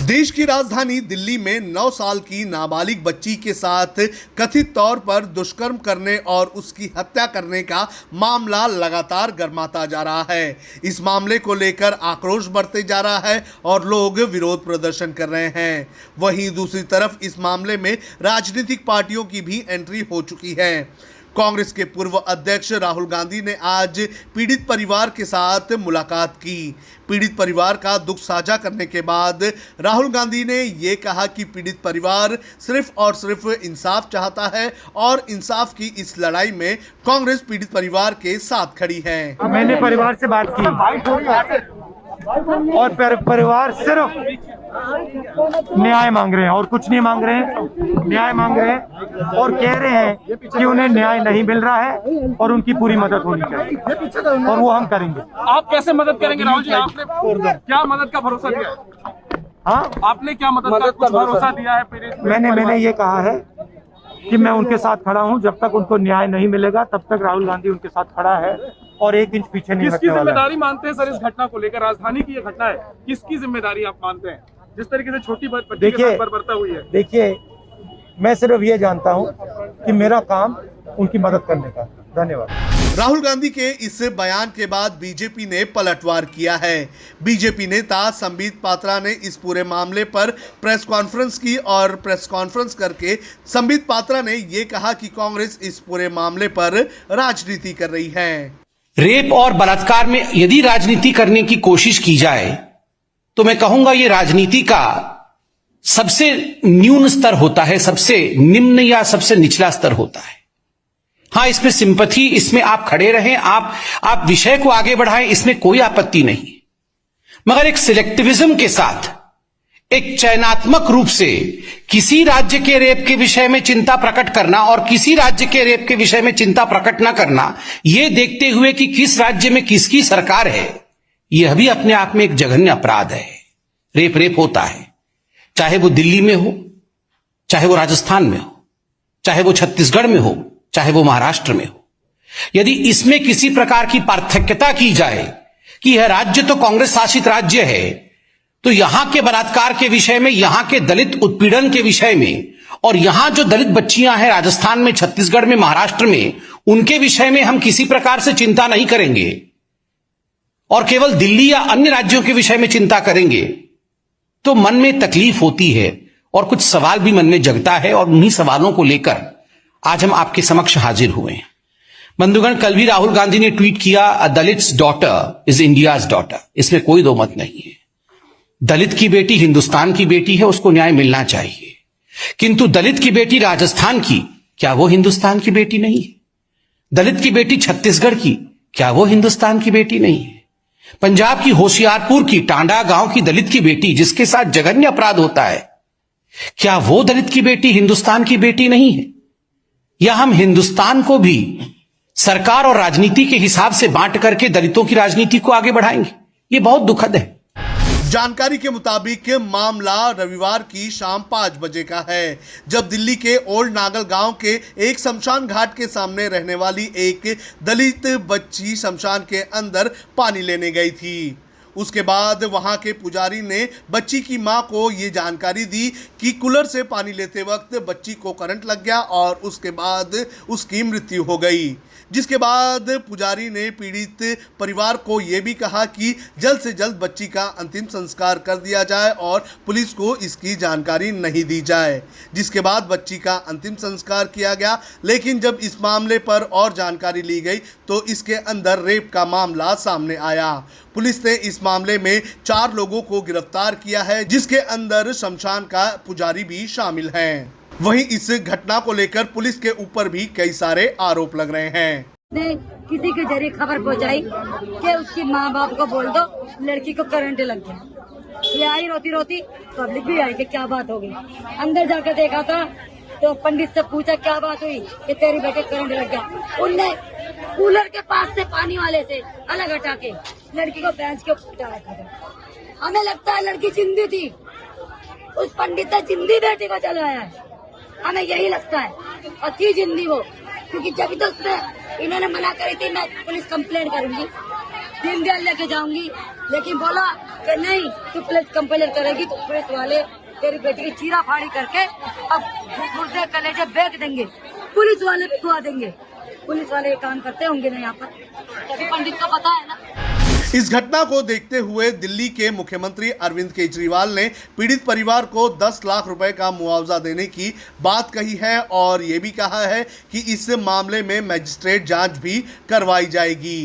देश की राजधानी दिल्ली में 9 साल की नाबालिग बच्ची के साथ कथित तौर पर दुष्कर्म करने और उसकी हत्या करने का मामला लगातार गर्माता जा रहा है। इस मामले को लेकर आक्रोश बढ़ते जा रहा है और लोग विरोध प्रदर्शन कर रहे हैं। वहीं दूसरी तरफ इस मामले में राजनीतिक पार्टियों की भी एंट्री हो चुकी है। कांग्रेस के पूर्व अध्यक्ष राहुल गांधी ने आज पीड़ित परिवार के साथ मुलाकात की। पीड़ित परिवार का दुख साझा करने के बाद राहुल गांधी ने ये कहा कि पीड़ित परिवार सिर्फ और सिर्फ इंसाफ चाहता है और इंसाफ की इस लड़ाई में कांग्रेस पीड़ित परिवार के साथ खड़ी है। मैंने परिवार से बात की और परिवार सिर्फ न्याय मांग रहे हैं और कुछ नहीं मांग रहे हैं, न्याय मांग रहे हैं और कह रहे हैं कि उन्हें न्याय नहीं मिल रहा है और उनकी पूरी मदद होनी चाहिए और वो हम करेंगे। आप कैसे मदद करेंगे राहुल जी? आपने क्या मदद का भरोसा दिया? हाँ, आपने क्या मदद का भरोसा दिया है? मैंने ये कहा है कि मैं उनके साथ खड़ा हूं। जब तक उनको न्याय नहीं मिलेगा तब तक राहुल गांधी उनके साथ खड़ा है और एक इंच पीछे नहीं किसकी हटने वाला है। जिम्मेदारी मानते हैं सर इस घटना को लेकर? राजधानी की ये घटना है, किसकी जिम्मेदारी आप मानते हैं जिस तरीके से छोटी बच्ची के साथ बर्बरता हुई है? देखिए, मैं सिर्फ ये जानता हूं कि मेरा काम उनकी मदद करने का। धन्यवाद। राहुल गांधी के इस बयान के बाद बीजेपी ने पलटवार किया है। बीजेपी नेता संबित पात्रा ने इस पूरे मामले पर प्रेस कॉन्फ्रेंस की और प्रेस कॉन्फ्रेंस करके संबित पात्रा ने ये कहा कि कांग्रेस इस पूरे मामले पर राजनीति कर रही है। रेप और बलात्कार में यदि राजनीति करने की कोशिश की जाए तो मैं कहूंगा ये राजनीति का सबसे न्यून स्तर होता है, सबसे निम्न या सबसे निचला स्तर होता है। हाँ, इसमें सिंपैथी, इसमें आप खड़े रहें, आप विषय को आगे बढ़ाएं, इसमें कोई आपत्ति नहीं। मगर एक सिलेक्टिविज्म के साथ, एक चयनात्मक रूप से किसी राज्य के रेप के विषय में चिंता प्रकट करना और किसी राज्य के रेप के विषय में चिंता प्रकट न करना, यह देखते हुए कि किस राज्य में किसकी सरकार है, यह भी अपने आप में एक जघन्य अपराध है। रेप होता है, चाहे वो दिल्ली में हो, चाहे वो राजस्थान में हो, चाहे वो छत्तीसगढ़ में हो, चाहे वो महाराष्ट्र में हो। यदि इसमें किसी प्रकार की पार्थक्यता की जाए कि यह राज्य तो कांग्रेस शासित राज्य है, तो यहां के बलात्कार के विषय में, यहां के दलित उत्पीड़न के विषय में और यहां जो दलित बच्चियां हैं राजस्थान में, छत्तीसगढ़ में, महाराष्ट्र में, उनके विषय में हम किसी प्रकार से चिंता नहीं करेंगे और केवल दिल्ली या अन्य राज्यों के विषय में चिंता करेंगे, तो मन में तकलीफ होती है और कुछ सवाल भी मन में जगता है और उन्हीं सवालों को लेकर आज हम आपके समक्ष हाजिर हुए हैं। बंधुगण, कल भी राहुल गांधी ने ट्वीट किया, a Dalit's daughter is India's daughter. इसमें कोई दो मत नहीं है। दलित की बेटी हिंदुस्तान की बेटी है, उसको न्याय मिलना चाहिए। किंतु दलित की बेटी राजस्थान की, क्या वो हिंदुस्तान की बेटी नहीं है? दलित की बेटी छत्तीसगढ़ की, क्या वो हिंदुस्तान की बेटी नहीं है? पंजाब की होशियारपुर की टांडा गांव की दलित की बेटी, जिसके साथ जघन्य अपराध होता है, क्या वो दलित की बेटी हिंदुस्तान की बेटी नहीं है? या हम हिंदुस्तान को भी सरकार और राजनीति के हिसाब से बांट करके दलितों की राजनीति को आगे बढ़ाएंगे? ये बहुत दुखद है। जानकारी के मुताबिक मामला रविवार की शाम 5 बजे का है, जब दिल्ली के ओल्ड नागल गांव के एक शमशान घाट के सामने रहने वाली एक दलित बच्ची शमशान के अंदर पानी लेने गई थी। उसके बाद वहां के पुजारी ने बच्ची की मां को ये जानकारी दी कि कूलर से पानी लेते वक्त बच्ची को करंट लग गया और उसके बाद उसकी मृत्यु हो गई। जिसके बाद पुजारी ने पीड़ित परिवार को ये भी कहा कि जल्द से जल्द बच्ची का अंतिम संस्कार कर दिया जाए और पुलिस को इसकी जानकारी नहीं दी जाए। जिसके बाद बच्ची का अंतिम संस्कार किया गया, लेकिन जब इस मामले पर और जानकारी ली गई तो इसके अंदर रेप का मामला सामने आया। पुलिस ने इस मामले में 4 लोगों को गिरफ्तार किया है, जिसके अंदर शमशान का पुजारी भी शामिल है। वहीं इस घटना को लेकर पुलिस के ऊपर भी कई सारे आरोप लग रहे हैं। किसी के जरिए खबर पहुंचाई कि उसकी माँ बाप को बोल दो लड़की को करंट लग गया। ये आई रोती रोती, पब्लिक भी आई कि क्या बात हो गई। अंदर जाकर देखा था तो पंडित से पूछा क्या बात हुई कि तेरी बेटे करंट लग गया। उनने कूलर के पास से पानी वाले से अलग हटा के लड़की को बेंच के ऊपर रखा था। हमें लगता है लड़की जिंदी थी, उस पंडित ने जिंदी बेटी को चलाया है, हमें यही लगता है। और थी जिंदी वो, क्योंकि जब तो उसमें इन्होंने मना करी थी मैं पुलिस कंप्लेंट करूंगी, दीनदयाल लेके जाऊंगी, लेकिन बोला कि नहीं तू पुलिस कंप्लेंट करेगी तो पुलिस वाले तेरी बेटी की चीरा फाड़ी करके अब मुर्दे कलेजे बेच देंगे, पुलिस वाले भी खुआ देंगे। पुलिस वाले ये काम करते होंगे ना यहाँ पर, तभी पंडित को पता है ना। इस घटना को देखते हुए दिल्ली के मुख्यमंत्री अरविंद केजरीवाल ने पीड़ित परिवार को 10 लाख रुपए का मुआवजा देने की बात कही है और ये भी कहा है कि इस मामले में मजिस्ट्रेट जांच भी करवाई जाएगी।